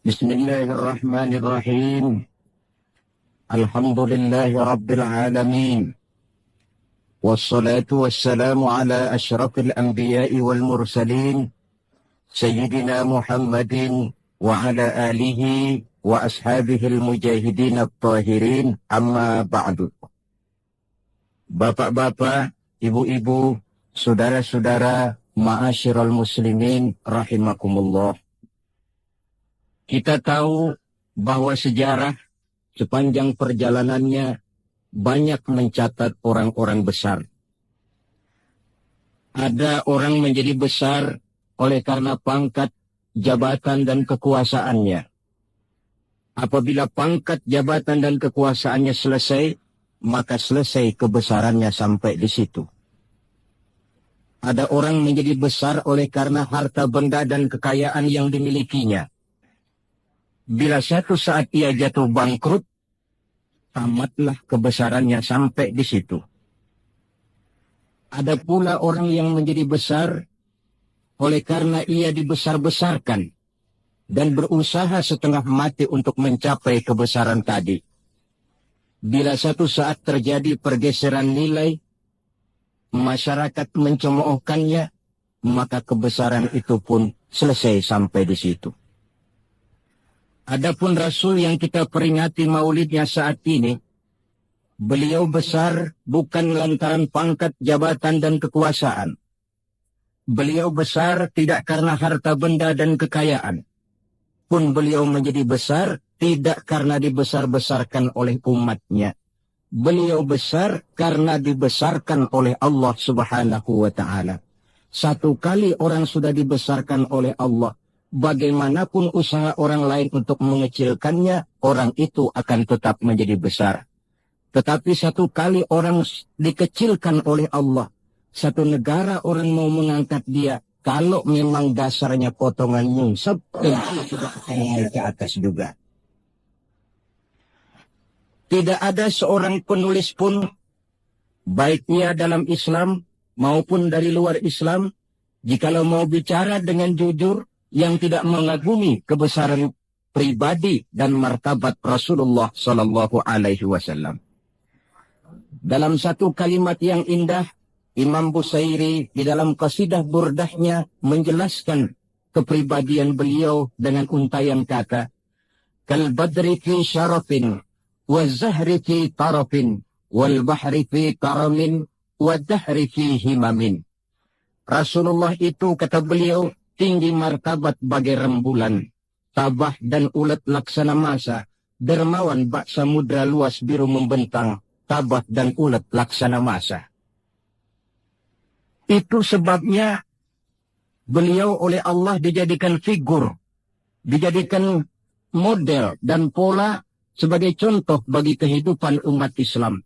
Bismillahirrahmanirrahim. Alhamdulillahi Rabbil Alamin. Wassalatu wassalamu ala ashrafil anbiya'i wal mursalin. Sayyidina Muhammadin wa ala alihi wa ashabihil mujahidin at-tahirin. Amma ba'du. Bapak-bapak, ibu-ibu, saudara-saudara, ma'asyiral muslimin rahimakumullah. Kita tahu bahwa sejarah sepanjang perjalanannya banyak mencatat orang-orang besar. Ada orang menjadi besar oleh karena pangkat, jabatan, dan kekuasaannya. Apabila pangkat, jabatan, dan kekuasaannya selesai, maka selesai kebesarannya sampai di situ. Ada orang menjadi besar oleh karena harta benda dan kekayaan yang dimilikinya. Bila satu saat ia jatuh bangkrut, tamatlah kebesarannya sampai di situ. Ada pula orang yang menjadi besar oleh karena ia dibesar-besarkan dan berusaha setengah mati untuk mencapai kebesaran tadi. Bila satu saat terjadi pergeseran nilai, masyarakat mencemoohkannya, maka kebesaran itu pun selesai sampai di situ. Adapun Rasul yang kita peringati maulidnya saat ini, beliau besar bukan lantaran pangkat, jabatan, dan kekuasaan. Beliau besar tidak karena harta benda dan kekayaan. Pun beliau menjadi besar tidak karena dibesar-besarkan oleh umatnya. Beliau besar karena dibesarkan oleh Allah Subhanahu wa ta'ala. Satu kali orang sudah dibesarkan oleh Allah, bagaimanapun usaha orang lain untuk mengecilkannya, orang itu akan tetap menjadi besar. Tetapi satu kali orang dikecilkan oleh Allah, satu negara orang mau mengangkat dia, kalau memang dasarnya potongan nyungsep, tentu sudah akan naik ke atas juga. Tidak ada seorang penulis pun, baiknya dalam Islam maupun dari luar Islam, jikalau mau bicara dengan jujur, yang tidak mengagumi kebesaran pribadi dan martabat Rasulullah Sallallahu Alaihi Wasallam. Dalam satu kalimat yang indah, Imam Busairi di dalam qasidah burdahnya menjelaskan kepribadian beliau dengan untayan kata, Kal badri fi syarafin, wa zahri fi tarafin, wal bahri fi karamin, wa dahri fi himamin. Rasulullah itu, kata beliau, tinggi martabat bagai rembulan, tabah dan ulet laksana masa, dermawan bak samudra luas biru membentang, tabah dan ulet laksana masa. Itu sebabnya beliau oleh Allah dijadikan figur, dijadikan model dan pola sebagai contoh bagi kehidupan umat Islam.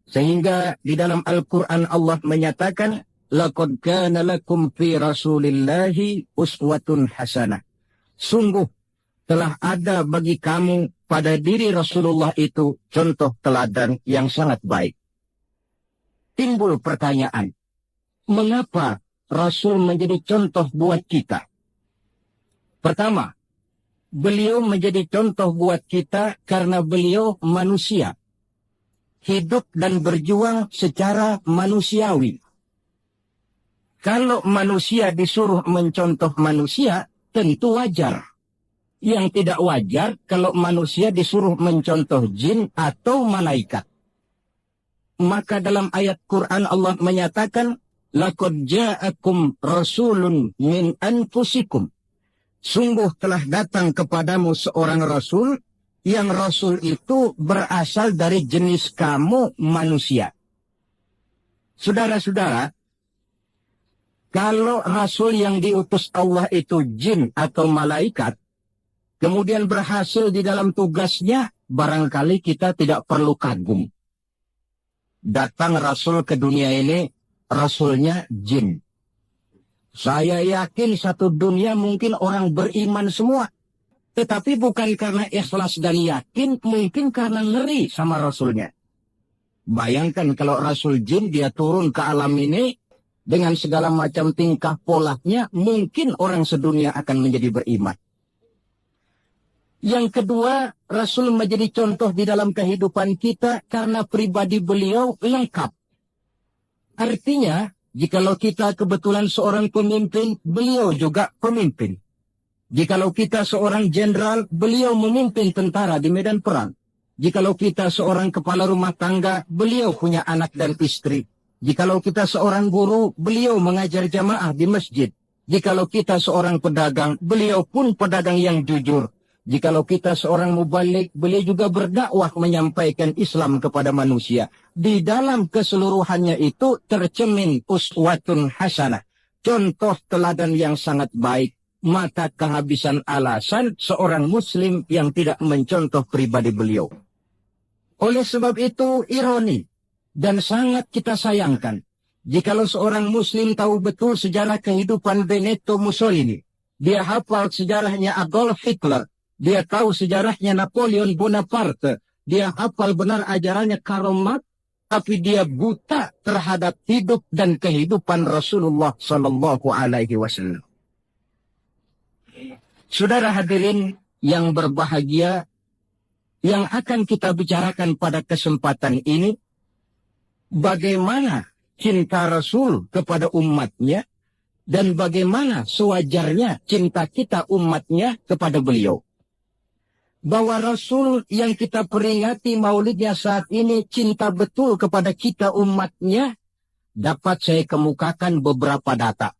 Sehingga di dalam Al-Quran Allah menyatakan, Laqad kana lakum fi Rasulillahi uswatun hasanah. Sungguh telah ada bagi kamu pada diri Rasulullah itu contoh teladan yang sangat baik. Timbul pertanyaan, mengapa Rasul menjadi contoh buat kita? Pertama, beliau menjadi contoh buat kita karena beliau manusia. Hidup dan berjuang secara manusiawi. Kalau manusia disuruh mencontoh manusia, tentu wajar. Yang tidak wajar kalau manusia disuruh mencontoh jin atau malaikat. Maka dalam ayat Quran Allah menyatakan, Laqad ja'akum rasulun min anfusikum. Sungguh telah datang kepadamu seorang rasul, yang rasul itu berasal dari jenis kamu manusia. Saudara-saudara, kalau rasul yang diutus Allah itu jin atau malaikat, kemudian berhasil di dalam tugasnya, barangkali kita tidak perlu kagum. Datang rasul ke dunia ini, rasulnya jin. Saya yakin satu dunia mungkin orang beriman semua. Tetapi bukan karena ikhlas dan yakin, mungkin karena ngeri sama rasulnya. Bayangkan kalau rasul jin dia turun ke alam ini, dengan segala macam tingkah polanya, mungkin orang sedunia akan menjadi beriman. Yang kedua, Rasul menjadi contoh di dalam kehidupan kita karena pribadi beliau lengkap. Artinya, jikalau kita kebetulan seorang pemimpin, beliau juga pemimpin. Jikalau kita seorang jenderal, beliau memimpin tentara di medan perang. Jikalau kita seorang kepala rumah tangga, beliau punya anak dan istri. Jikalau kita seorang guru, beliau mengajar jamaah di masjid. Jikalau kita seorang pedagang, beliau pun pedagang yang jujur. Jikalau kita seorang mubalik, beliau juga berdakwah menyampaikan Islam kepada manusia. Di dalam keseluruhannya itu tercemin uswatun hasanah. Contoh teladan yang sangat baik. Maka kehabisan alasan seorang muslim yang tidak mencontoh pribadi beliau. Oleh sebab itu ironi dan sangat kita sayangkan jikalau seorang muslim tahu betul sejarah kehidupan Benito Mussolini. Dia hafal sejarahnya Adolf Hitler. Dia tahu sejarahnya Napoleon Bonaparte. Dia hafal benar ajarannya Karl Marx. Tapi dia buta terhadap hidup dan kehidupan Rasulullah Sallallahu Alaihi Wasallam. Saudara hadirin yang berbahagia, yang akan kita bicarakan pada kesempatan ini, bagaimana cinta Rasul kepada umatnya, dan bagaimana sewajarnya cinta kita umatnya kepada beliau. Bahwa Rasul yang kita peringati maulidnya saat ini cinta betul kepada kita umatnya, dapat saya kemukakan beberapa data.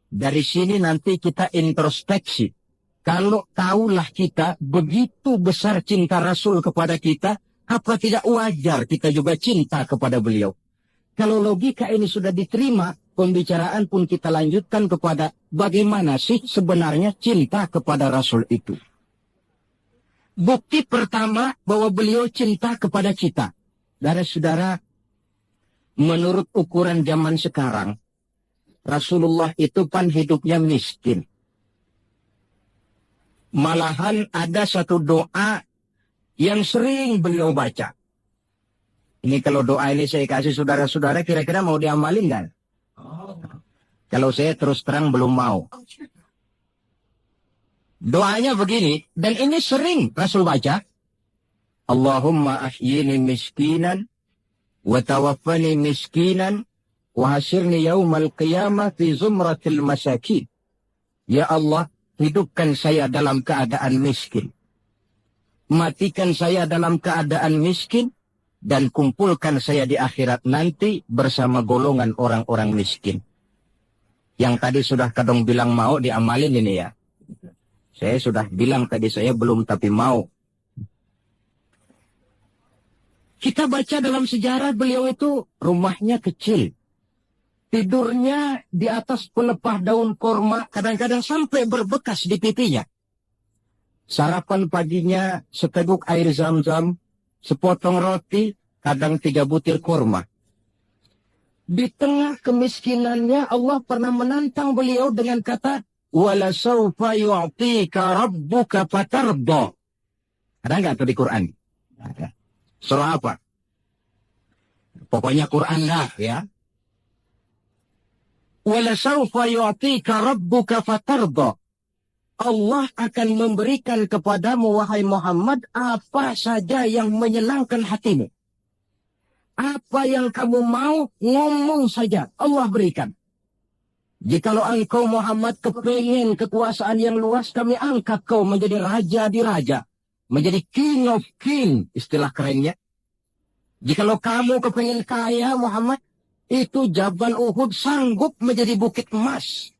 Dari sini nanti kita introspeksi. Kalau tahulah kita begitu besar cinta Rasul kepada kita, apa tidak wajar kita juga cinta kepada beliau? Kalau logika ini sudah diterima, pembicaraan pun kita lanjutkan kepada bagaimana sih sebenarnya cinta kepada Rasul itu. Bukti pertama bahwa beliau cinta kepada kita. Saudara-saudara, menurut ukuran zaman sekarang, Rasulullah itu kan hidupnya miskin. Malahan ada satu doa yang sering beliau baca. Ini kalau doa ini saya kasih saudara-saudara, kira-kira mau diamalin kan? Kalau saya terus terang belum mau. Doanya begini, dan ini sering Rasul baca. Allahumma ahyini miskinan, wa tawaffani miskinan, wa hasyirni yawmal qiyamah fi zumratil masakin. Ya Allah, hidupkan saya dalam keadaan miskin. Matikan saya dalam keadaan miskin. Dan kumpulkan saya di akhirat nanti bersama golongan orang-orang miskin. Yang tadi sudah kadang bilang mau diamalin ini ya. Saya sudah bilang tadi saya belum tapi mau. Kita baca dalam sejarah beliau itu rumahnya kecil. Tidurnya di atas pelepah daun korma, kadang-kadang sampai berbekas di pipinya. Sarapan paginya seteguk air zam-zam, sepotong roti, kadang 3 butir korma. Di tengah kemiskinannya Allah pernah menantang beliau dengan kata, "Wala sawfa yu'tika rabbuka fatarda." Ada nggak tuh di Quran? Ada. Surah apa? Pokoknya Quran lah ya. Walasawfa yu'tika rabbuka fatarda. Allah akan memberikan kepadamu wahai Muhammad apa saja yang menyenangkan hatimu. Apa yang kamu mau, ngomong saja, Allah berikan. Jikalau engkau Muhammad kepingin kekuasaan yang luas, kami angkat kau menjadi raja di raja. Menjadi king of king, istilah kerennya. Jikalau kamu kepingin kaya Muhammad, itu Jabal Uhud sanggup menjadi bukit emas.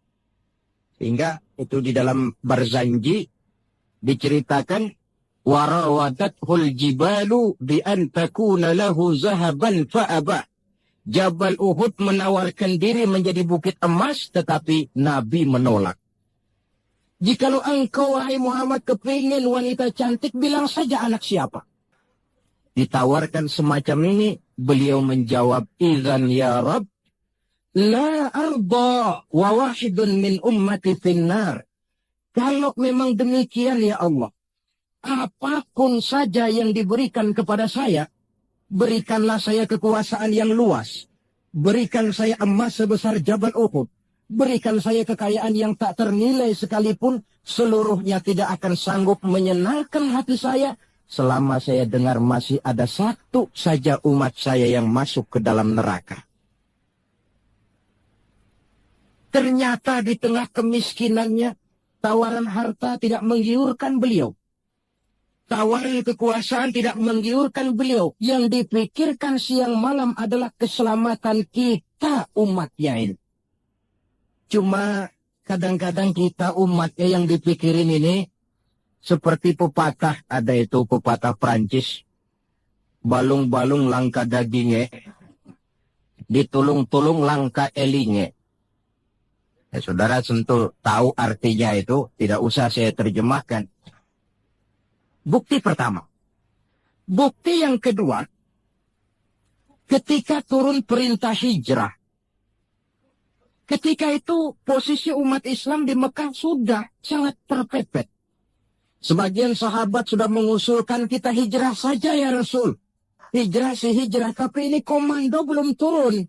Sehingga itu di dalam Barzanji diceritakan, warawadathu jibalu bi an takuna lahu zahaban fa'aba. Jabal Uhud menawarkan diri menjadi bukit emas, tetapi Nabi menolak. Jikalau engkau wahai Muhammad kepingin wanita cantik, bilang saja anak siapa. Ditawarkan semacam ini, beliau menjawab, "Idzan ya Rabb, la arda wa wahidun min ummati finnar." Kalau memang demikian ya Allah, apapun saja yang diberikan kepada saya, berikanlah saya kekuasaan yang luas. Berikan saya emas sebesar Jabal Uhud. Berikan saya kekayaan yang tak ternilai sekalipun, seluruhnya tidak akan sanggup menyenangkan hati saya selama saya dengar masih ada satu saja umat saya yang masuk ke dalam neraka. Ternyata di tengah kemiskinannya, tawaran harta tidak menggiurkan beliau. Tawaran kekuasaan tidak menggiurkan beliau. Yang dipikirkan siang malam adalah keselamatan kita umatnya ini. Cuma kadang-kadang kita umatnya yang dipikirin ini seperti pepatah. Ada itu pepatah Prancis. Balung-balung langka dagingnya, ditulung-tulung langka elingnya. Ya, saudara tentu tahu artinya itu, tidak usah saya terjemahkan. Bukti pertama. Bukti yang kedua, ketika turun perintah hijrah. Ketika itu posisi umat Islam di Mekah sudah sangat terpepet. Sebagian sahabat sudah mengusulkan kita hijrah saja ya Rasul. Hijrah sih hijrah, tapi ini komando belum turun.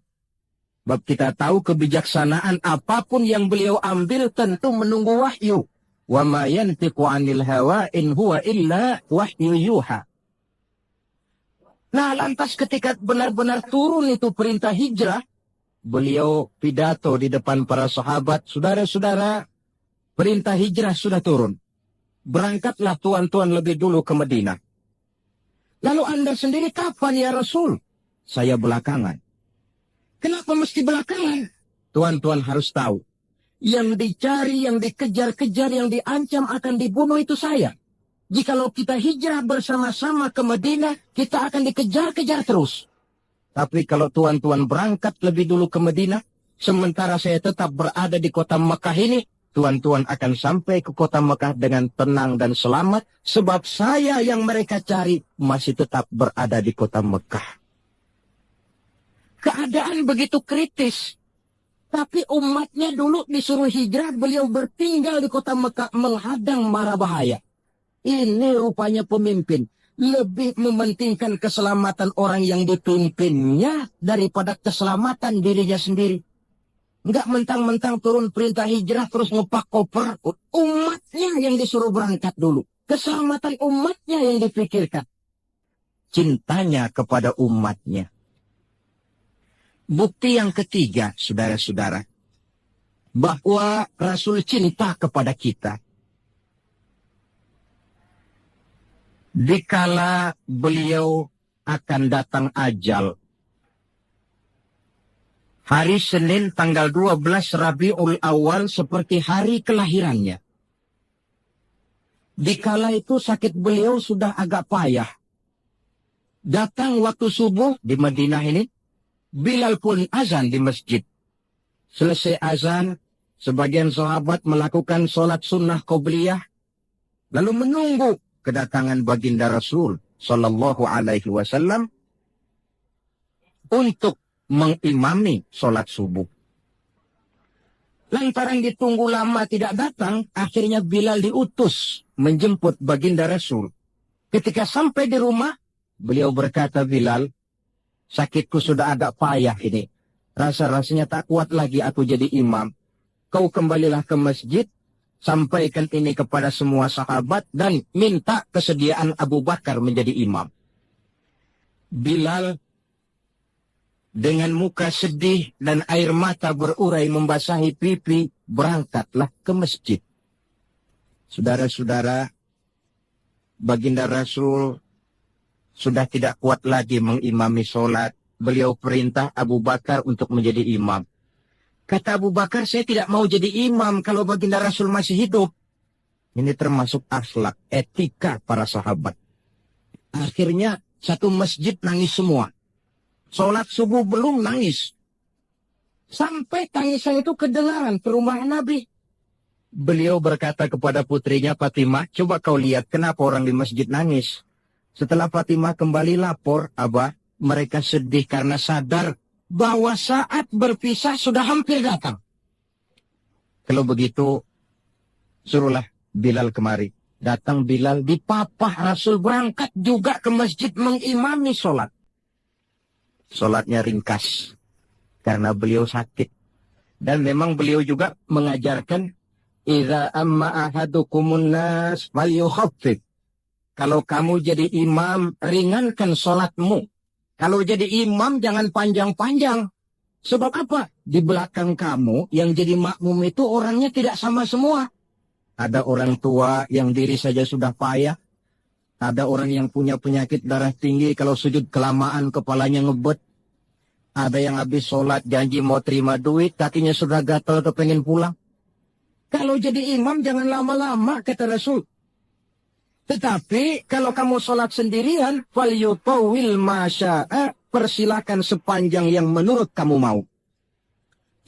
Sebab kita tahu kebijaksanaan apapun yang beliau ambil tentu menunggu wahyu. Wa ma yantiqu 'anil hawa in huwa illa wahyu yuha. Nah, lantas ketika benar-benar turun itu perintah hijrah, beliau pidato di depan para sahabat, saudara-saudara, perintah hijrah sudah turun. Berangkatlah tuan-tuan lebih dulu ke Madinah. Lalu Anda sendiri kapan ya Rasul? Saya belakangan. Kenapa mesti belakangan? Tuan-tuan harus tahu. Yang dicari, yang dikejar-kejar, yang diancam akan dibunuh itu saya. Jikalau kita hijrah bersama-sama ke Madinah, kita akan dikejar-kejar terus. Tapi kalau tuan-tuan berangkat lebih dulu ke Madinah, sementara saya tetap berada di kota Mekah ini, tuan-tuan akan sampai ke kota Mekah dengan tenang dan selamat, sebab saya yang mereka cari masih tetap berada di kota Mekah. Keadaan begitu kritis. Tapi umatnya dulu disuruh hijrah, beliau bertinggal di kota Mekah menghadang mara bahaya. Ini rupanya pemimpin. Lebih mementingkan keselamatan orang yang dipimpinnya daripada keselamatan dirinya sendiri. Enggak mentang-mentang turun perintah hijrah terus ngepak koper. Umatnya yang disuruh berangkat dulu. Keselamatan umatnya yang dipikirkan. Cintanya kepada umatnya. Bukti yang ketiga, saudara-saudara, bahwa Rasul cinta kepada kita. Dikala beliau akan datang ajal, hari Senin tanggal 12 Rabiul Awal seperti hari kelahirannya. Dikala itu sakit beliau sudah agak payah. Datang waktu subuh di Madinah ini, Bilal pun azan di masjid. Selesai azan, sebagian sahabat melakukan sholat sunnah qobliyah, lalu menunggu kedatangan baginda Rasul Sallallahu Alaihi Wasallam untuk mengimami sholat subuh. Lantaran ditunggu lama tidak datang, akhirnya Bilal diutus menjemput baginda Rasul. Ketika sampai di rumah, beliau berkata, Bilal, sakitku sudah agak payah ini. Rasa-rasanya tak kuat lagi aku jadi imam. Kau kembalilah ke masjid, sampaikan ini kepada semua sahabat, dan minta kesediaan Abu Bakar menjadi imam. Bilal dengan muka sedih dan air mata berurai membasahi pipi, berangkatlah ke masjid. Saudara-saudara, baginda Rasul sudah tidak kuat lagi mengimami sholat. Beliau perintah Abu Bakar untuk menjadi imam. Kata Abu Bakar, saya tidak mau jadi imam kalau baginda Rasul masih hidup. Ini termasuk akhlak, etika para sahabat. Akhirnya satu masjid nangis semua. Sholat subuh belum nangis. Sampai tangisan itu kedengaran ke rumah Nabi. Beliau berkata kepada putrinya Fatimah, coba kau lihat kenapa orang di masjid nangis. Setelah Fatimah kembali lapor, Abah, mereka sedih karena sadar bahwa saat berpisah sudah hampir datang. Kalau begitu, suruhlah Bilal kemari. Datang Bilal, dipapah Rasul berangkat juga ke masjid mengimami sholat. Sholatnya ringkas, karena beliau sakit. Dan memang beliau juga mengajarkan Idza amma ahadukumun nas falyukhaffif. Kalau kamu jadi imam, ringankan sholatmu. Kalau jadi imam, jangan panjang-panjang. Sebab apa? Di belakang kamu, yang jadi makmum itu orangnya tidak sama semua. Ada orang tua yang diri saja sudah payah. Ada orang yang punya penyakit darah tinggi, kalau sujud kelamaan kepalanya ngebet. Ada yang habis sholat janji mau terima duit, kakinya sudah gatal kepengen pulang. Kalau jadi imam jangan lama-lama, kata Rasul. Tetapi kalau kamu sholat sendirian, falyutawil masya'a, persilakan sepanjang yang menurut kamu mau.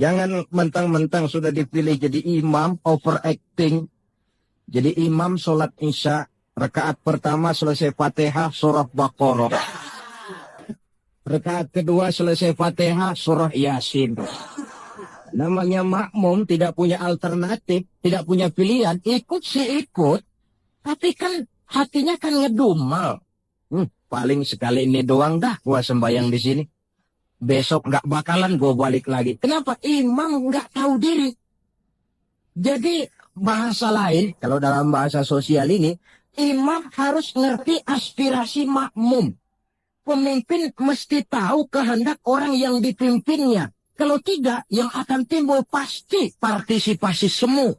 Jangan mentang-mentang sudah dipilih jadi imam, overacting. Jadi imam sholat isya, rakaat pertama selesai Fatihah, surah Baqarah. Rakaat kedua selesai Fatihah, surah Yasin. Namanya makmum, tidak punya alternatif, tidak punya pilihan, ikut sih ikut. Tapi kan hatinya kan ngedumel. Paling sekali ini doang dah gua sembahyang di sini. Besok nggak bakalan gua balik lagi. Kenapa? Imam nggak tahu diri. Jadi bahasa lain, kalau dalam bahasa sosial ini, imam harus ngerti aspirasi makmum. Pemimpin mesti tahu kehendak orang yang dipimpinnya. Kalau tidak, yang akan timbul pasti partisipasi semu.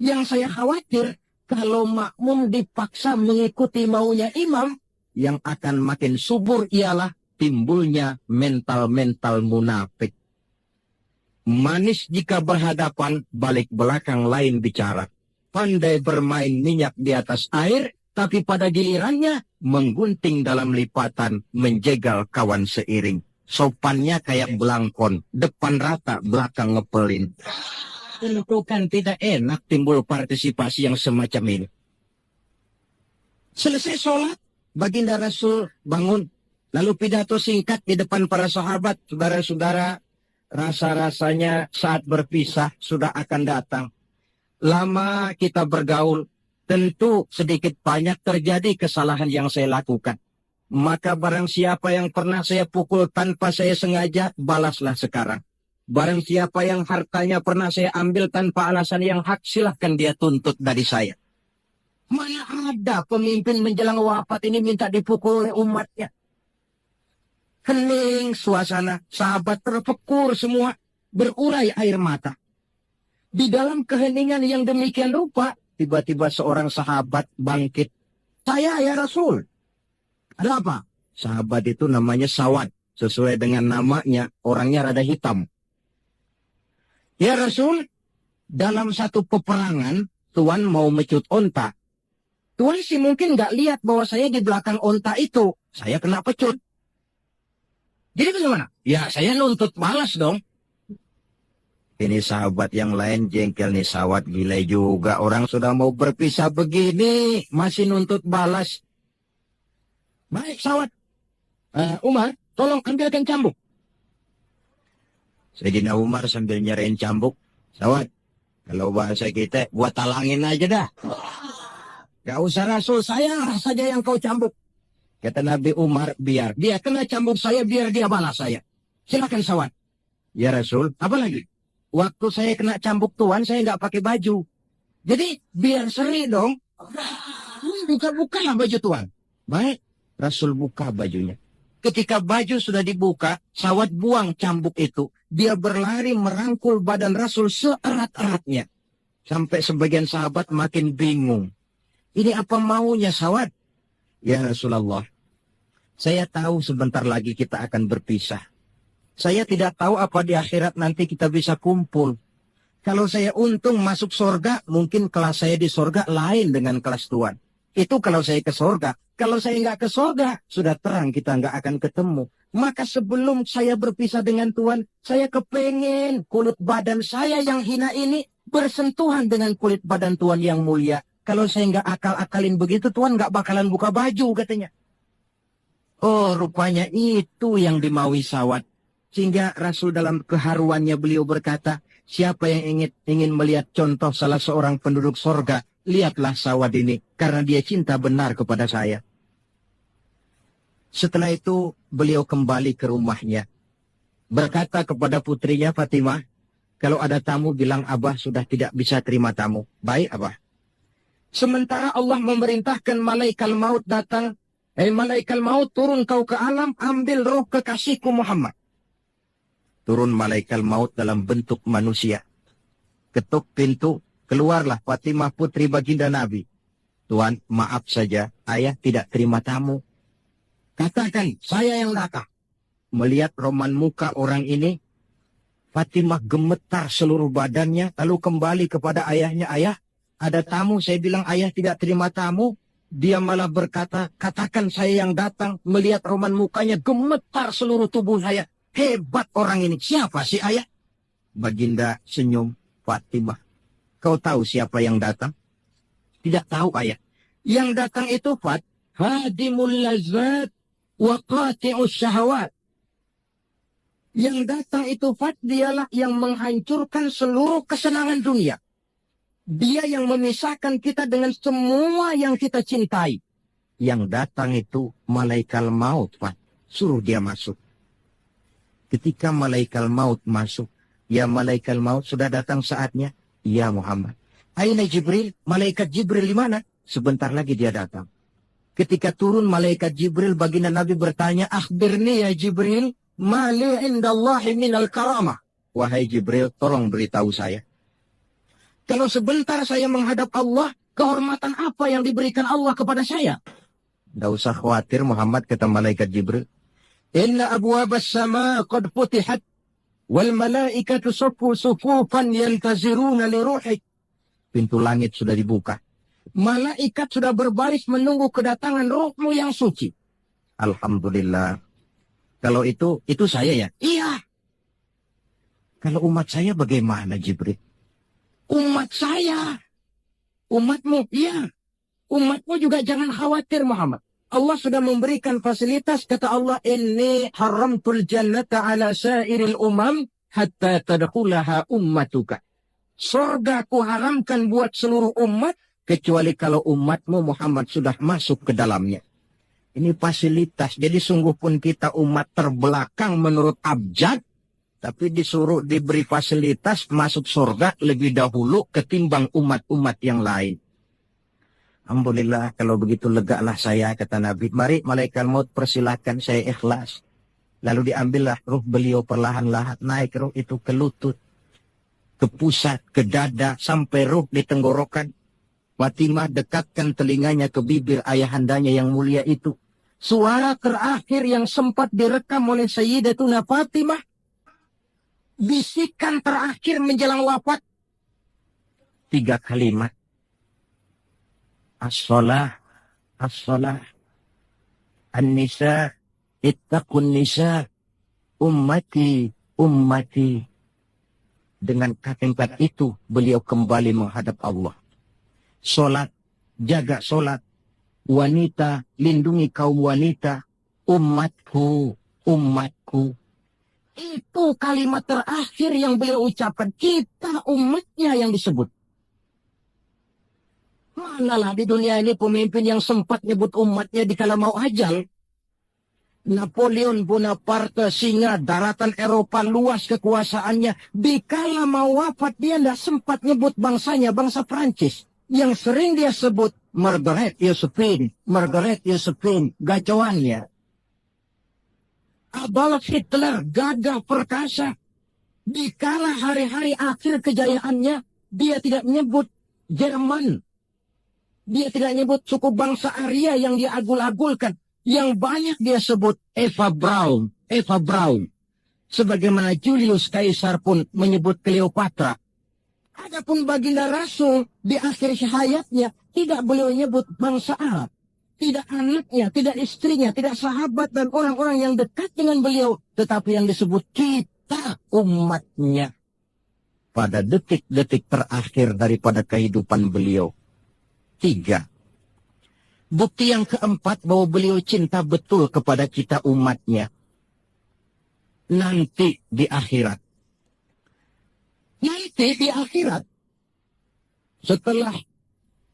Yang saya khawatir, kalau makmum dipaksa mengikuti maunya imam, yang akan makin subur ialah timbulnya mental-mental munafik. Manis jika berhadapan, balik belakang lain bicara. Pandai bermain minyak di atas air, tapi pada gilirannya menggunting dalam lipatan, menjegal kawan seiring. Sopannya kayak belangkon, depan rata, belakang ngepelin. Tentu kan tidak enak timbul partisipasi yang semacam ini. Selesai sholat, baginda Rasul bangun. Lalu pidato singkat di depan para sahabat, saudara-saudara, rasa-rasanya saat berpisah sudah akan datang. Lama kita bergaul, tentu sedikit banyak terjadi kesalahan yang saya lakukan. Maka barang siapa yang pernah saya pukul tanpa saya sengaja, balaslah sekarang. Barang siapa yang hartanya pernah saya ambil tanpa alasan yang hak, silahkan dia tuntut dari saya. Mana ada pemimpin menjelang wafat ini minta dipukul oleh umatnya. Hening suasana, sahabat terpekur semua, berurai air mata. Di dalam keheningan yang demikian rupa, tiba-tiba seorang sahabat bangkit. Saya ya Rasul. Ada apa? Sahabat itu namanya Sawad. Sesuai dengan namanya, orangnya rada hitam. Ya Rasul, dalam satu peperangan, Tuan mau mecut onta. Tuan sih mungkin nggak lihat bahwa saya di belakang onta itu. Saya kena pecut. Jadi bagaimana? Ya saya nuntut balas dong. Ini sahabat yang lain jengkel nih, Sawad gila juga. Orang sudah mau berpisah begini, masih nuntut balas. Baik, Sawad. Umar, tolong ambilkan cambuk. Sayyidina Umar sambil nyerahin cambuk. Sawad, kalau bahasa kita, buat talangin aja dah. Gak usah Rasul, saya saja yang kau cambuk. Kata Nabi Umar, biar dia kena cambuk saya, biar dia balas saya. Silakan Sawad. Ya Rasul, apa lagi? Waktu saya kena cambuk Tuan, saya nggak pakai baju. Jadi, biar seri dong. Buka-bukalah baju Tuan. Baik. Rasul buka bajunya. Ketika baju sudah dibuka, Sawad buang cambuk itu. Dia berlari merangkul badan Rasul seerat-eratnya. Sampai sebagian sahabat makin bingung. Ini apa maunya Sawad? Ya Rasulullah, saya tahu sebentar lagi kita akan berpisah. Saya tidak tahu apa di akhirat nanti kita bisa kumpul. Kalau saya untung masuk surga, mungkin kelas saya di surga lain dengan kelas Tuan. Itu kalau saya ke surga. Kalau saya nggak ke surga, sudah terang kita nggak akan ketemu. Maka sebelum saya berpisah dengan Tuhan, saya kepengen kulit badan saya yang hina ini bersentuhan dengan kulit badan Tuhan yang mulia. Kalau saya nggak akal-akalin begitu, Tuhan nggak bakalan buka baju katanya. Oh, rupanya itu yang dimaui Sawad. Sehingga Rasul dalam keharuannya beliau berkata, siapa yang ingin melihat contoh salah seorang penduduk surga, lihatlah Sawad ini, karena dia cinta benar kepada saya. Setelah itu, beliau kembali ke rumahnya. Berkata kepada putrinya Fatimah, Kalau ada tamu bilang Abah sudah tidak bisa terima tamu. Baik Abah. Sementara Allah memerintahkan malaikat maut datang. Malaikat maut turun kau ke alam, ambil roh kekasihku Muhammad. Turun malaikat maut dalam bentuk manusia. Ketuk pintu, keluarlah Fatimah putri baginda Nabi. Tuan, maaf saja, ayah tidak terima tamu. Katakan, saya yang datang. Melihat roman muka orang ini, Fatimah gemetar seluruh badannya, lalu kembali kepada ayahnya, ayah, ada tamu, saya bilang ayah tidak terima tamu. Dia malah berkata, katakan saya yang datang, melihat roman mukanya, gemetar seluruh tubuh saya. Hebat orang ini, siapa sih ayah? Baginda senyum, Fatimah, kau tahu siapa yang datang? Tidak tahu ayah. Yang datang itu hadimul lazat wa qati'us syahwat. Yang datang itu dialah yang menghancurkan seluruh kesenangan dunia. Dia yang memisahkan kita dengan semua yang kita cintai. Yang datang itu malaikat maut, suruh dia masuk. Ketika malaikat maut masuk, ya malaikat maut sudah datang saatnya. Ya Muhammad. Aina Jibril, malaikat Jibril di mana? Sebentar lagi dia datang. Ketika turun malaikat Jibril, baginda Nabi bertanya, akhbirni ya Jibril, mali indallahi minal karamah. Wahai Jibril, tolong beritahu saya. Kalau sebentar saya menghadap Allah, kehormatan apa yang diberikan Allah kepada saya? Tidak usah khawatir Muhammad, kata malaikat Jibril. Inna abwabas sama qad putihat, wal malaikatu sufu sufufan yantaziruna li ruhik. Pintu langit sudah dibuka. Malaikat sudah berbaris menunggu kedatangan rohmu yang suci. Alhamdulillah. Kalau itu saya ya? Iya. Kalau umat saya bagaimana Jibril? Umat saya. Umatmu, iya. Umatmu juga jangan khawatir Muhammad. Allah sudah memberikan fasilitas, kata Allah, inni haramtul jannata ala sairil umam hatta tadkhulaha ummatuka. Surga ku haramkan buat seluruh umat, kecuali kalau umatmu Muhammad sudah masuk ke dalamnya. Ini fasilitas. Jadi sungguh pun kita umat terbelakang menurut abjad, tapi disuruh diberi fasilitas masuk surga lebih dahulu ketimbang umat-umat yang lain. Alhamdulillah, kalau begitu legalah saya, kata Nabi. Mari malaikat maut persilakan, saya ikhlas. Lalu diambillah ruh beliau perlahan-lahan, naik ruh itu ke lutut, ke pusat, ke dada, sampai ruh di tenggorokan. Fatimah dekatkan telinganya ke bibir ayahandanya yang mulia itu. Suara terakhir yang sempat direkam oleh Sayyidatuna Fatimah, bisikan terakhir menjelang wafat, 3 kalimat. As-salah, as-salah, an-nisa, ittaqun nisa, ummati, ummati. Dengan kalimat itu beliau kembali menghadap Allah. Solat, jaga solat. Wanita, lindungi kaum wanita. Umatku, umatku. Itu kalimat terakhir yang beliau ucapkan. Kita umatnya yang disebut. Manalah di dunia ini pemimpin yang sempat nyebut umatnya dikala mau ajal. Napoleon Bonaparte, singa daratan Eropa, luas kekuasaannya. Dikala mau wafat dia tidak sempat nyebut bangsanya, bangsa Prancis. Yang sering dia sebut Margaret Josephine, Margaret Josephine, gacauannya. Adolf Hitler, gagah perkasa. Dikala hari-hari akhir kejayaannya, dia tidak menyebut Jerman. Dia tidak menyebut suku bangsa Arya yang dia agul-agulkan. Yang banyak dia sebut Eva Braun, Eva Braun. Sebagaimana Julius Caesar pun menyebut Cleopatra. Adapun baginda Rasul di akhir hayatnya tidak beliau menyebut bangsa Arab. Tidak anaknya, tidak istrinya, tidak sahabat dan orang-orang yang dekat dengan beliau. Tetapi yang disebut kita umatnya. Pada detik-detik terakhir daripada kehidupan beliau. 3. Bukti yang keempat bahwa beliau cinta betul kepada kita umatnya. Nanti di akhirat. Nanti di akhirat. Setelah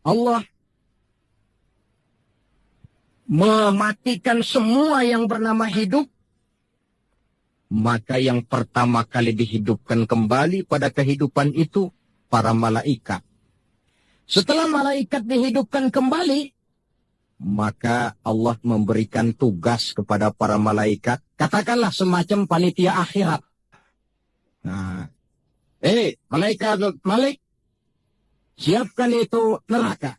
Allah mematikan semua yang bernama hidup. Maka yang pertama kali dihidupkan kembali pada kehidupan itu para malaikat. Setelah malaikat dihidupkan kembali, maka Allah memberikan tugas kepada para malaikat, katakanlah semacam panitia akhirat. Nah, malaikat Malik, siapkan itu neraka.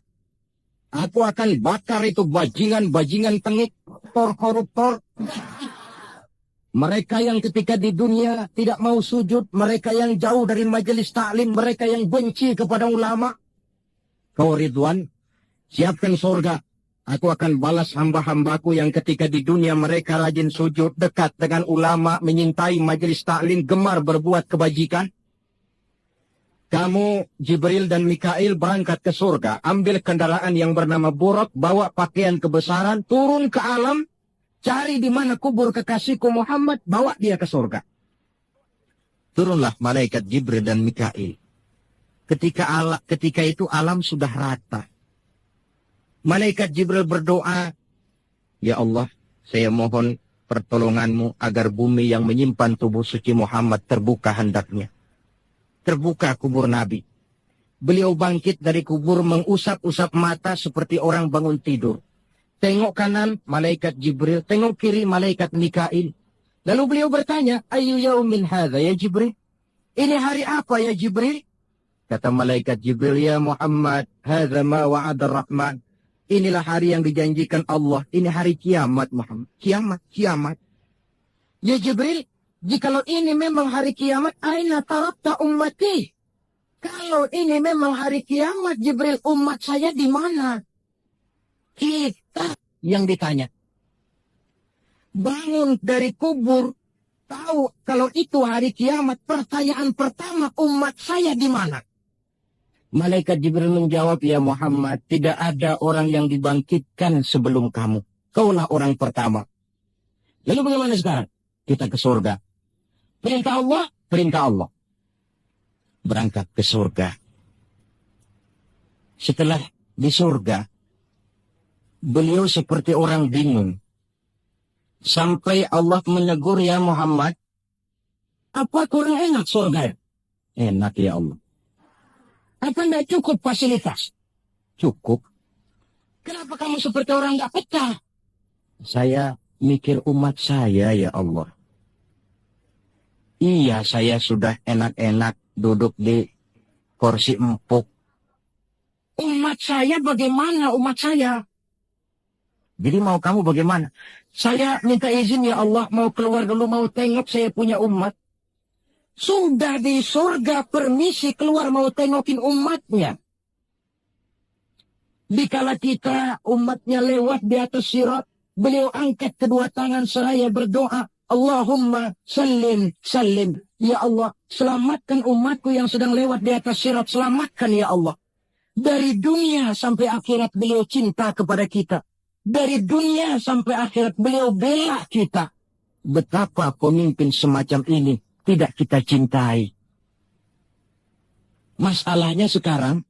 Aku akan bakar itu bajingan-bajingan tengik, koruptor. Mereka yang ketika di dunia tidak mau sujud, mereka yang jauh dari majelis taklim, mereka yang benci kepada ulama. Kau Ridwan, siapkan surga. Aku akan balas hamba-hambaku yang ketika di dunia mereka rajin sujud, dekat dengan ulama, menyintai majelis taklim, gemar berbuat kebajikan. Kamu, Jibril dan Mikail berangkat ke surga, ambil kendaraan yang bernama Buraq, bawa pakaian kebesaran, turun ke alam, cari di mana kubur kekasihku Muhammad, bawa dia ke surga. Turunlah malaikat Jibril dan Mikail. Ketika itu alam sudah rata. Malaikat Jibril berdoa, "Ya Allah, saya mohon pertolonganmu agar bumi yang menyimpan tubuh suci Muhammad terbuka hendaknya." Terbuka kubur Nabi. Beliau bangkit dari kubur mengusap-usap mata seperti orang bangun tidur. Tengok kanan, malaikat Jibril. Tengok kiri, malaikat Mikail. Lalu beliau bertanya, "Ayu yaumin hadha ya Jibril?" Ini hari apa ya Jibril? Kata malaikat Jibril, "Ya Muhammad, hadha ma wa'ada Rahman." Inilah hari yang dijanjikan Allah. Ini hari kiamat Muhammad. Kiamat. Ya Jibril, jikalau ini memang hari kiamat, aina tarakta ummati? Kalau ini memang hari kiamat, Jibril, umat saya di mana? Kita yang ditanya. Bangun dari kubur, tahu kalau itu hari kiamat, pertanyaan pertama, umat saya di mana? Malaikat Jibril menjawab, "Ya Muhammad, tidak ada orang yang dibangkitkan sebelum kamu. Kaulah orang pertama." Lalu bagaimana sekarang? Kita ke surga. Perintah Allah, perintah Allah. Berangkat ke surga. Setelah di surga, beliau seperti orang bingung. Sampai Allah menegur, "Ya Muhammad, apa kurang enak surga?" Enak ya Allah. Apa tidak cukup fasilitas? Cukup. Kenapa kamu seperti orang nggak pecah? Saya mikir umat saya ya Allah. Iya, saya sudah enak-enak duduk di kursi empuk. Umat saya bagaimana umat saya? Jadi mau kamu bagaimana? Saya minta izin ya Allah, mau keluar dulu, mau tengok saya punya umat. Sudah di surga permisi keluar mau tengokin umatnya. Dikala kita umatnya lewat di atas sirat, beliau angkat kedua tangan seraya berdoa, "Allahumma sallim, sallim." Ya Allah, selamatkan umatku yang sedang lewat di atas sirat, selamatkan ya Allah. Dari dunia sampai akhirat beliau cinta kepada kita. Dari dunia sampai akhirat beliau bela kita. Betapa pemimpin semacam ini tidak kita cintai. Masalahnya sekarang,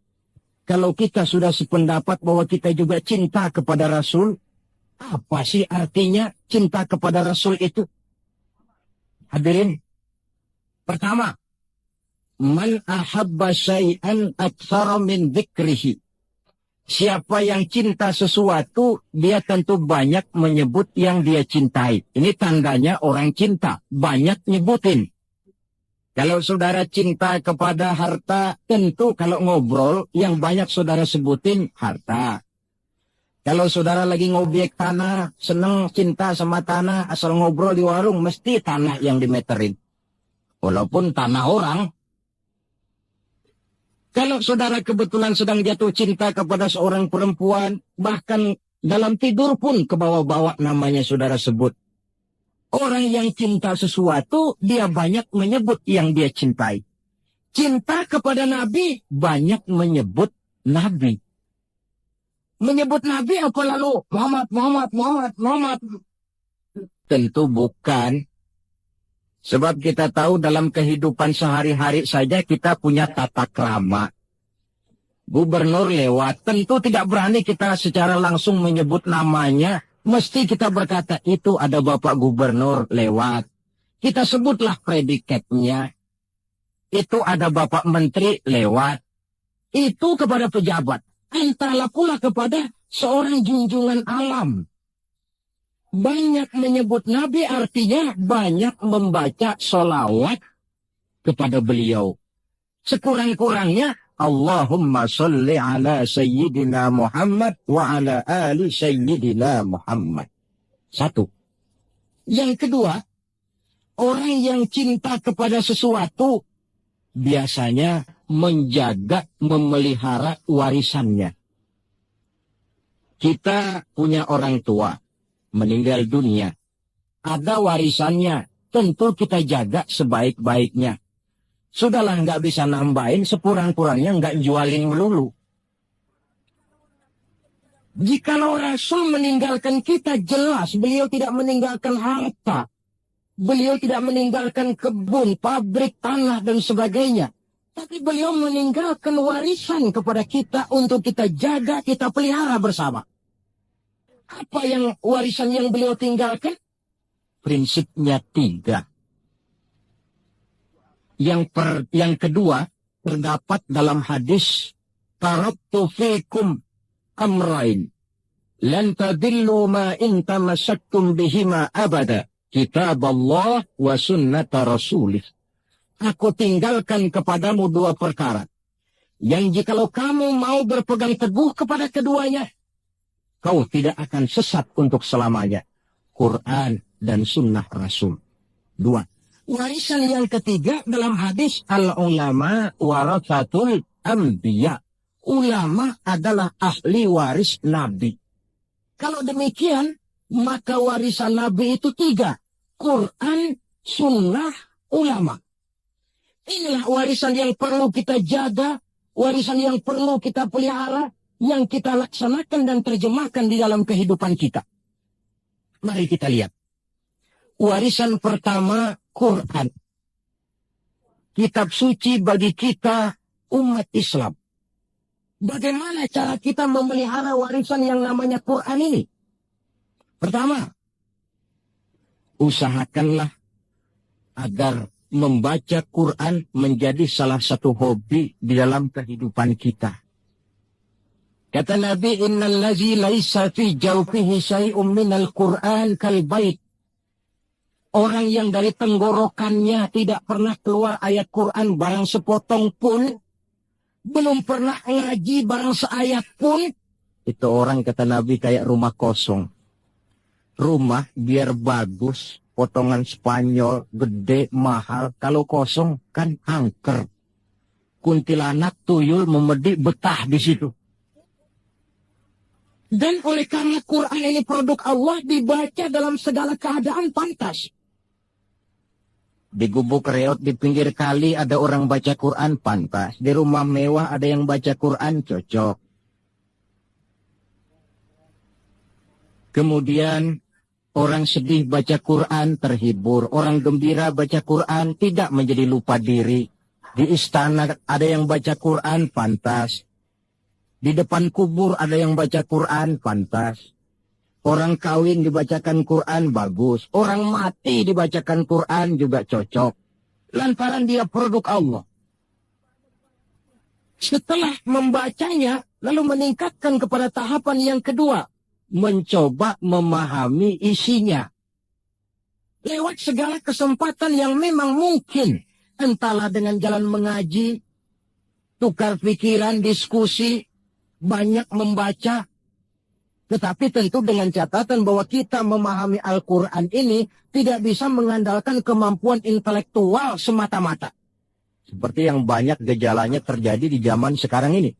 kalau kita sudah sependapat bahwa kita juga cinta kepada Rasul, apa sih artinya cinta kepada Rasul itu? Hadirin, pertama, man ahabba syai'an aktsara min dzikrihi. Siapa yang cinta sesuatu, dia tentu banyak menyebut yang dia cintai. Ini tandanya orang cinta, banyak nyebutin. Kalau saudara cinta kepada harta, tentu kalau ngobrol, yang banyak saudara sebutin harta. Kalau saudara lagi ngobjek tanah, seneng cinta sama tanah, asal ngobrol di warung, mesti tanah yang dimeterin. Walaupun tanah orang. Kalau saudara kebetulan sedang jatuh cinta kepada seorang perempuan, bahkan dalam tidur pun ke bawah-bawah namanya saudara sebut. Orang yang cinta sesuatu, dia banyak menyebut yang dia cintai. Cinta kepada Nabi, banyak menyebut Nabi. Menyebut Nabi apa lalu? Muhammad. Tentu bukan. Sebab kita tahu dalam kehidupan sehari-hari saja kita punya tata krama. Gubernur lewat, tentu tidak berani kita secara langsung menyebut namanya. Mesti kita berkata, itu ada Bapak Gubernur lewat. Kita sebutlah predikatnya. Itu ada Bapak Menteri lewat. Itu kepada pejabat. Entahlah pula kepada seorang junjungan alam. Banyak menyebut Nabi artinya banyak membaca sholawat kepada beliau. Sekurang-kurangnya Allahumma salli ala Sayyidina Muhammad wa ala ali Sayyidina Muhammad. Satu. Yang kedua, orang yang cinta kepada sesuatu biasanya menjaga, memelihara warisannya. Kita punya orang tua, meninggal dunia. Ada warisannya, tentu kita jaga sebaik-baiknya. Sudahlah nggak bisa nambahin, sekurang-kurangnya nggak jualin melulu. Jikalau Rasul meninggalkan kita, jelas beliau tidak meninggalkan harta. Beliau tidak meninggalkan kebun, pabrik, tanah, dan sebagainya. Tapi beliau meninggalkan warisan kepada kita untuk kita jaga, kita pelihara bersama. Apa yang warisan yang beliau tinggalkan? Prinsipnya 3. Yang kedua, terdapat dalam hadis, taraktu fikum amrain, lan tadillu ma in tamassaktum bihima abada, kitab Allah wa sunnata rasulih. Aku tinggalkan kepadamu 2 perkara, yang jikalau kamu mau berpegang teguh kepada keduanya, kau tidak akan sesat untuk selamanya. Quran dan sunnah Rasul. 2. Warisan yang ketiga dalam hadis, al-ulama waratsatul anbiya. Ulama adalah ahli waris Nabi. Kalau demikian, maka warisan Nabi itu 3. Quran, sunnah, ulama. Inilah warisan yang perlu kita jaga, warisan yang perlu kita pelihara, yang kita laksanakan dan terjemahkan di dalam kehidupan kita. Mari kita lihat. Warisan pertama, Quran. Kitab suci bagi kita umat Islam. Bagaimana cara kita memelihara warisan yang namanya Quran ini? Pertama, usahakanlah agar membaca Quran menjadi salah satu hobi di dalam kehidupan kita. Kata Nabi, innal ladzi laisa fi jawfihi syai'un minal Qur'an kal bait. Orang yang dari tenggorokannya tidak pernah keluar ayat Quran barang sepotong pun, belum pernah ngaji barang seayat pun, itu orang, kata Nabi, kayak rumah kosong. Rumah biar bagus, potongan Spanyol, gede, mahal, kalau kosong kan angker. Kuntilanak, tuyul, memedi, betah di situ. Dan oleh karena Quran ini produk Allah, dibaca dalam segala keadaan pantas. Di gubuk reot di pinggir kali ada orang baca Quran, pantas. Di rumah mewah ada yang baca Quran, cocok. Kemudian orang sedih baca Quran, terhibur. Orang gembira baca Quran, tidak menjadi lupa diri. Di istana ada yang baca Quran, pantas. Di depan kubur ada yang baca Quran, pantas. Orang kawin dibacakan Quran, bagus. Orang mati dibacakan Quran juga cocok. Lantaran dia produk Allah. Setelah membacanya, lalu meningkatkan kepada tahapan yang kedua. Mencoba memahami isinya. Lewat segala kesempatan yang memang mungkin. Entahlah dengan jalan mengaji, tukar pikiran, diskusi, banyak membaca. Tetapi tentu dengan catatan bahwa kita memahami Al-Quran ini tidak bisa mengandalkan kemampuan intelektual semata-mata. Seperti yang banyak gejalanya terjadi di zaman sekarang ini.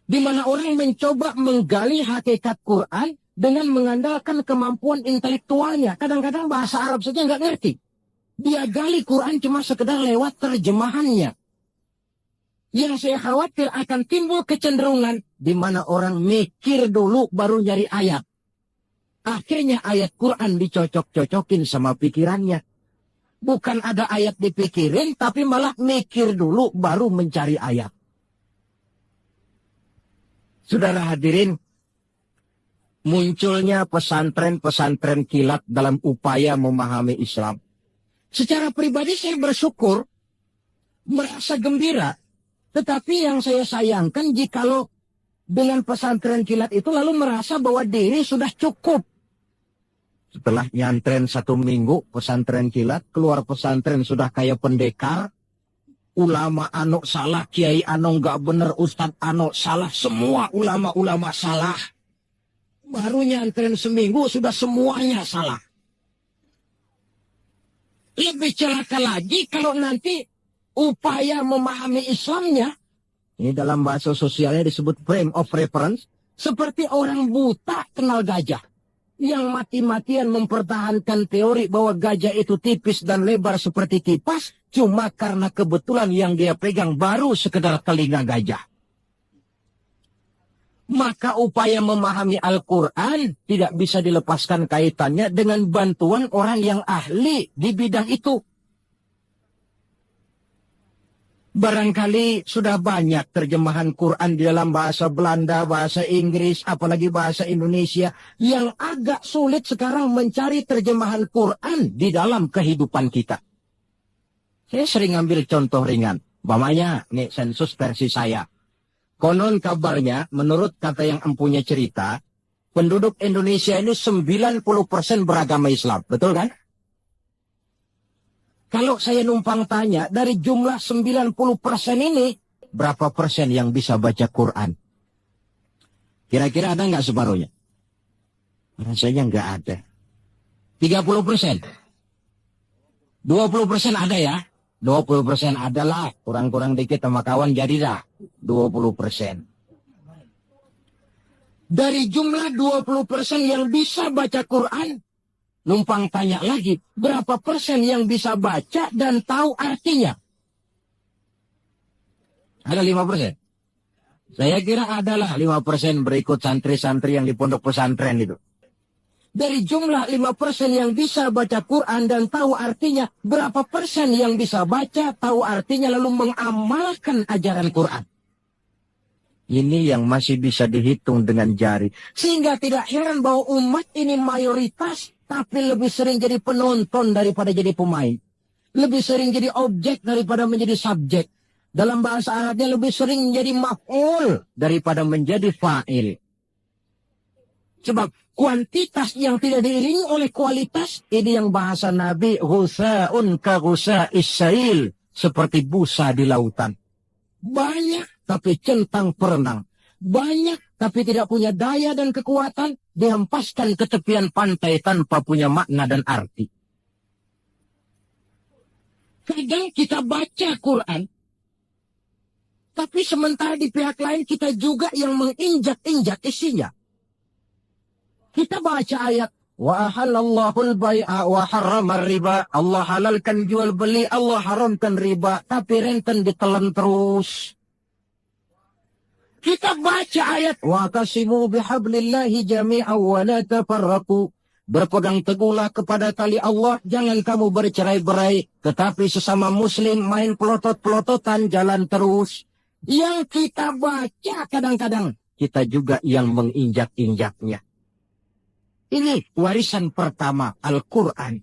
Di mana orang mencoba menggali hakikat Quran dengan mengandalkan kemampuan intelektualnya. Kadang-kadang bahasa Arab saja nggak ngerti. Dia gali Quran cuma sekedar lewat terjemahannya. Yang saya khawatir akan timbul kecenderungan di mana orang mikir dulu baru nyari ayat. Akhirnya ayat Quran dicocok-cocokin sama pikirannya. Bukan ada ayat dipikirin, tapi malah mikir dulu baru mencari ayat. Saudara hadirin, munculnya pesantren-pesantren kilat dalam upaya memahami Islam. Secara pribadi saya bersyukur, merasa gembira. Tetapi yang saya sayangkan jikalau dengan pesantren kilat itu lalu merasa bahwa diri sudah cukup. Setelah nyantren 1 minggu pesantren kilat, keluar pesantren sudah kayak pendekar. Ulama anu salah, kiai anu nggak bener, ustadz anu salah, semua ulama-ulama salah. Baru nyantren seminggu sudah semuanya salah. Lebih celaka lagi kalau nanti upaya memahami Islamnya, ini dalam bahasa sosialnya disebut frame of reference, seperti orang buta kenal gajah. Yang mati-matian mempertahankan teori bahwa gajah itu tipis dan lebar seperti kipas, cuma karena kebetulan yang dia pegang baru sekedar telinga gajah. Maka upaya memahami Al-Quran tidak bisa dilepaskan kaitannya dengan bantuan orang yang ahli di bidang itu. Barangkali sudah banyak terjemahan Quran di dalam bahasa Belanda, bahasa Inggris, apalagi bahasa Indonesia, yang agak sulit sekarang mencari terjemahan Quran di dalam kehidupan kita. Saya sering ambil contoh ringan. Umpamanya, nih sensus versi saya. Konon kabarnya, menurut kata yang empunya cerita, penduduk Indonesia ini 90% beragama Islam. Betul kan? Kalau saya numpang tanya, dari jumlah 90% ini, berapa persen yang bisa baca Quran? Kira-kira ada nggak separuhnya? Rasanya nggak ada. 30%? 20% ada ya? 20% adalah, kurang-kurang dikit sama kawan jadi dah. 20%. Dari jumlah 20% yang bisa baca Quran, numpang tanya lagi, berapa persen yang bisa baca dan tahu artinya? Ada 5%? Saya kira adalah 5% berikut santri-santri yang di pondok pesantren itu. Dari jumlah 5% yang bisa baca Quran dan tahu artinya, berapa persen yang bisa baca, tahu artinya, lalu mengamalkan ajaran Quran? Ini yang masih bisa dihitung dengan jari. Sehingga tidak heran bahwa umat ini mayoritas, tapi lebih sering jadi penonton daripada jadi pemain. Lebih sering jadi objek daripada menjadi subjek. Dalam bahasa Arabnya lebih sering menjadi maf'ul daripada menjadi fa'il. Sebab kuantitas yang tidak diiringi oleh kualitas, ini yang bahasa Nabi, ghusa'un ka ghusa'is sail, seperti busa di lautan. Banyak tapi centang perenang. Banyak tapi tidak punya daya dan kekuatan, dihempaskan ke tepian pantai tanpa punya makna dan arti. Kadang kita baca Quran, tapi sementara di pihak lain kita juga yang menginjak-injak isinya. Kita baca ayat, wa ahallallahu al-bai'a wa harrama riba. Allah halalkan jual beli, Allah haramkan riba, tapi renten ditelan terus. Kita baca ayat, wa qasimu bihablillahi jami'an wa la tafarraqu. Berpegang teguhlah kepada tali Allah, jangan kamu bercerai-berai, tetapi sesama muslim main pelotot-pelototan jalan terus. Yang kita baca kadang-kadang, kita juga yang menginjak-injaknya. Ini warisan pertama, Al-Quran.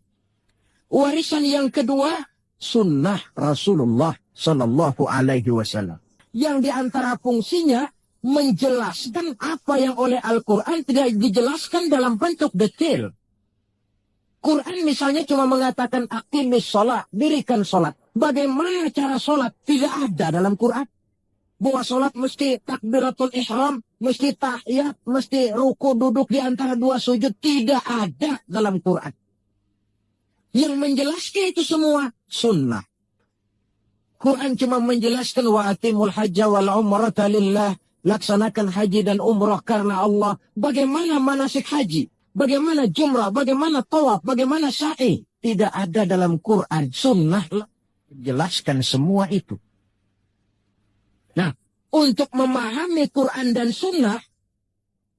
Warisan yang kedua, sunnah Rasulullah Sallallahu Alaihi Wasallam. Yang diantara fungsinya, menjelaskan apa yang oleh Al-Quran tidak dijelaskan dalam bentuk detail. Quran misalnya cuma mengatakan, aqimis sholat, dirikan sholat. Bagaimana cara sholat? Tidak ada dalam Quran. Bahwa sholat mesti takbiratul ihram, mesti tahiyat, mesti ruku duduk di antara dua sujud. Tidak ada dalam Quran. Yang menjelaskan itu semua sunnah. Quran cuma menjelaskan wa atimul hajja wal umrata lillah. Laksanakan haji dan umrah karena Allah. Bagaimana manasik haji? Bagaimana jumrah? Bagaimana tawaf? Bagaimana sa'i? Tidak ada dalam Quran. Sunnah menjelaskan semua itu. Nah, untuk memahami Quran dan Sunnah,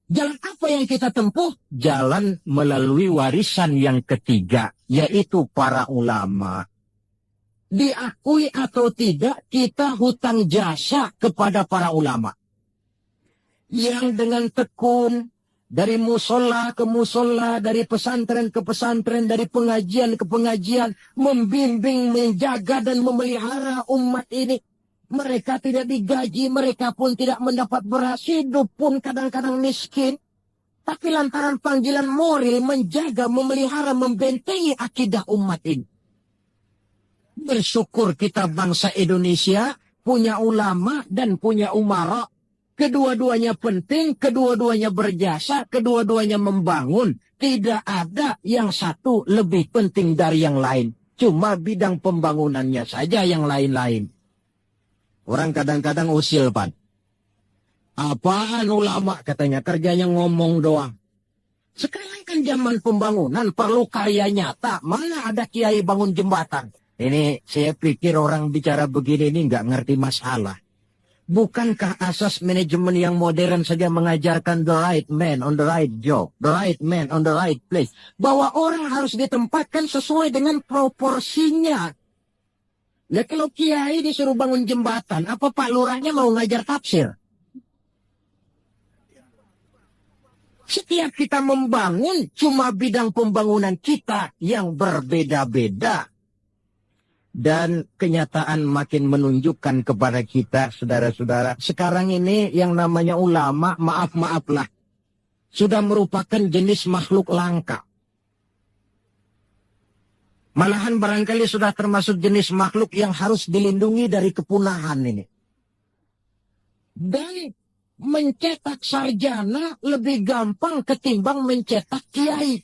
jalan apa yang kita tempuh? Jalan melalui warisan yang ketiga, yaitu para ulama. Diakui atau tidak, kita hutang jasa kepada para ulama. Yang dengan tekun, Dari musola ke musola, dari pesantren ke pesantren, dari pengajian ke pengajian, membimbing, menjaga dan memelihara umat ini. Mereka tidak digaji, mereka pun tidak mendapat beras, hidup pun kadang-kadang miskin. Tapi lantaran panggilan moral menjaga, memelihara, membentengi akidah umat ini. Bersyukur kita bangsa Indonesia punya ulama dan punya umara. Kedua-duanya penting, kedua-duanya berjasa, kedua-duanya membangun. Tidak ada yang satu lebih penting dari yang lain. Cuma bidang pembangunannya saja yang lain-lain. Orang kadang-kadang usil, Pan. Apaan ulama katanya, kerjanya ngomong doang. Sekarang kan zaman pembangunan, perlu karya nyata. Mana ada kiai bangun jembatan? Ini saya pikir orang bicara begini ini nggak ngerti masalah. Bukankah asas manajemen yang modern saja mengajarkan the right man on the right job, the right man on the right place, bahwa orang harus ditempatkan sesuai dengan proporsinya. Nah, kalau kiai disuruh bangun jembatan, apa Pak Lurahnya mau ngajar tafsir? Setiap kita membangun, cuma bidang pembangunan kita yang berbeda-beda. Dan kenyataan makin menunjukkan kepada kita, saudara-saudara. Sekarang ini yang namanya ulama, maaf-maaflah, sudah merupakan jenis makhluk langka. Malahan barangkali sudah termasuk jenis makhluk yang harus dilindungi dari kepunahan ini. Dan mencetak sarjana lebih gampang ketimbang mencetak kiai.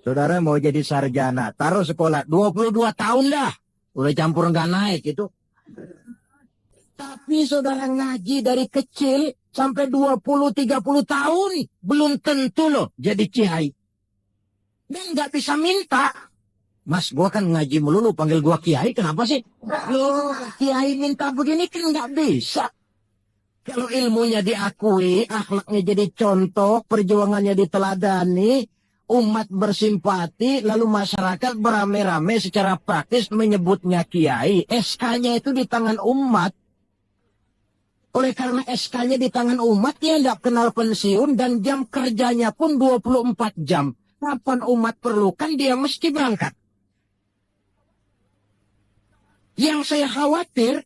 Saudara mau jadi sarjana, taruh sekolah 22 tahun dah. Udah campur nggak naik itu. Tapi saudara ngaji dari kecil sampai 20-30 tahun. Belum tentu loh jadi kiai. Dan nggak bisa minta. Mas, gua kan ngaji melulu, panggil gua kiai, kenapa sih? Loh, kiai minta begini kan nggak bisa. Kalau ilmunya diakui, akhlaknya jadi contoh, perjuangannya diteladani, umat bersimpati, lalu masyarakat beramai-ramai secara praktis menyebutnya kiai. SK-nya itu di tangan umat. Oleh karena SK-nya di tangan umat, dia tidak kenal pensiun dan jam kerjanya pun 24 jam. Kapan umat perlukan, dia mesti berangkat. Yang saya khawatir,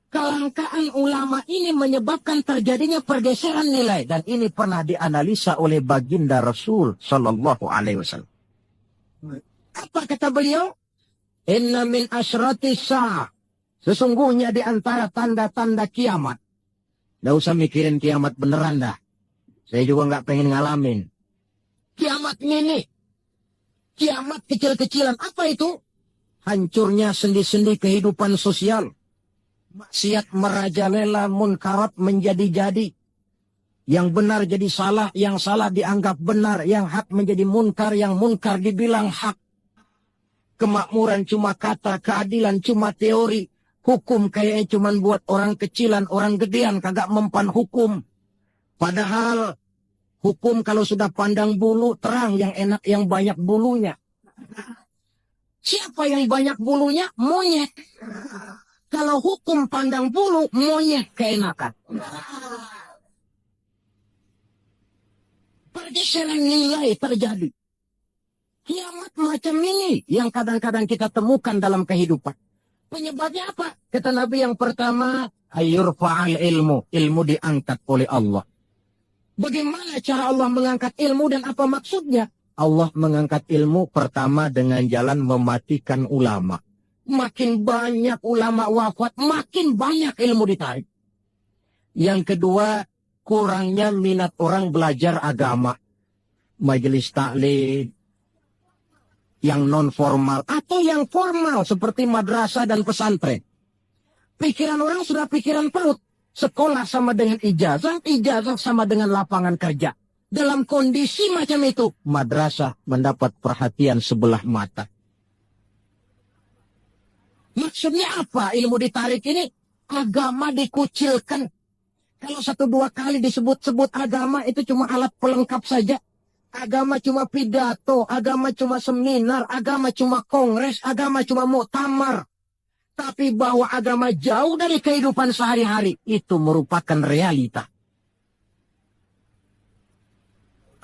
kelangkaan ulama ini menyebabkan terjadinya pergeseran nilai. Dan ini pernah dianalisa oleh baginda Rasul Sallallahu Alaihi Wasallam. Apa kata beliau? Inna min asratis sa'ah. Sesungguhnya di antara tanda-tanda kiamat. Nggak usah mikirin kiamat beneran dah. Saya juga nggak pengen ngalamin. Kiamat ini. Kiamat kecil-kecilan. Apa itu? Hancurnya sendi-sendi kehidupan sosial. Maksiat merajalela, munkarat menjadi-jadi. Yang benar jadi salah, yang salah dianggap benar, yang hak menjadi munkar, yang munkar dibilang hak. Kemakmuran cuma kata, keadilan cuma teori. Hukum kayaknya cuma buat orang kecilan, orang gedean, kagak mempan hukum. Padahal hukum kalau sudah pandang bulu, terang, yang enak, yang banyak bulunya. Siapa yang banyak bulunya? Monyet. Kalau hukum pandang bulu, monyet keenakan. Pergeseran nilai terjadi. Kiamat macam ini yang kadang-kadang kita temukan dalam kehidupan. Penyebabnya apa? Kata Nabi yang pertama, ayyurfa'al ilmu. Ilmu diangkat oleh Allah. Bagaimana cara Allah mengangkat ilmu dan apa maksudnya? Allah mengangkat ilmu pertama dengan jalan mematikan ulama. Makin banyak ulama wafat, makin banyak ilmu ditarik. Yang kedua, kurangnya minat orang belajar agama. Majelis taklim, yang non formal atau yang formal seperti madrasah dan pesantren. Pikiran orang sudah pikiran perut. Sekolah sama dengan ijazah, ijazah sama dengan lapangan kerja. Dalam kondisi macam itu, madrasah mendapat perhatian sebelah mata. Maksudnya apa ilmu ditarik ini? Agama dikucilkan. Kalau 1-2 kali disebut-sebut agama itu cuma alat pelengkap saja. Agama cuma pidato, agama cuma seminar, agama cuma kongres, agama cuma muktamar. Tapi bahwa agama jauh dari kehidupan sehari-hari, itu merupakan realita.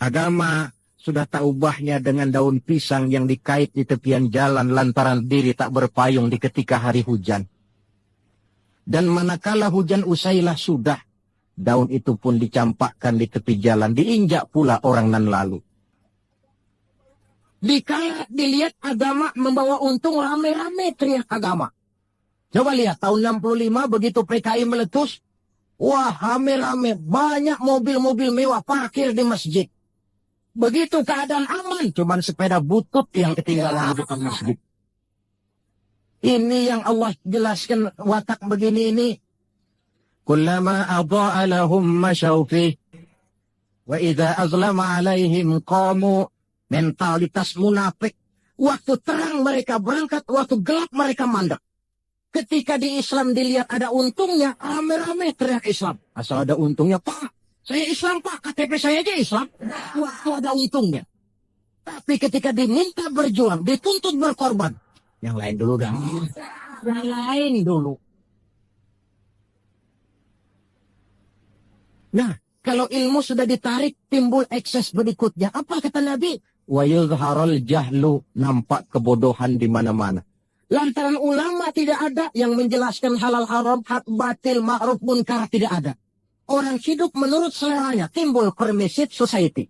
Agama sudah tak ubahnya dengan daun pisang yang dikait di tepian jalan lantaran diri tak berpayung di ketika hari hujan. Dan manakala hujan usailah sudah, daun itu pun dicampakkan di tepi jalan, diinjak pula orang nan lalu. Dikala dilihat agama membawa untung, rame-rame teriak agama. Coba lihat, tahun 65 begitu PKI meletus, wah rame-rame, banyak mobil-mobil mewah parkir di masjid. Begitu keadaan aman, cuman sepeda butut yang ketinggalan di depan masjid. Ini yang Allah jelaskan watak begini ini. Kullama adha'a lahum masyaw fih, wa idza azlama alaihim qamu. Mentalitas munafik. Waktu terang mereka berangkat, waktu gelap mereka mandek. Ketika di Islam dilihat ada untungnya, rame-rame teriak Islam. Asal ada untungnya, Pak, saya Islam Pak, KTP saya aja Islam. Waktu ada untungnya. Tapi ketika diminta berjuang, dituntut berkorban, yang lain dulu dah. Yang lain dulu. Nah, kalau ilmu sudah ditarik, timbul ekses berikutnya. Apa kata Nabi? Wa yuzharul jahlu, nampak kebodohan di mana-mana. Lantaran ulama tidak ada yang menjelaskan halal haram, hak batil, ma'ruf munkar, tidak ada. Orang hidup menurut seleranya, timbul permissive society.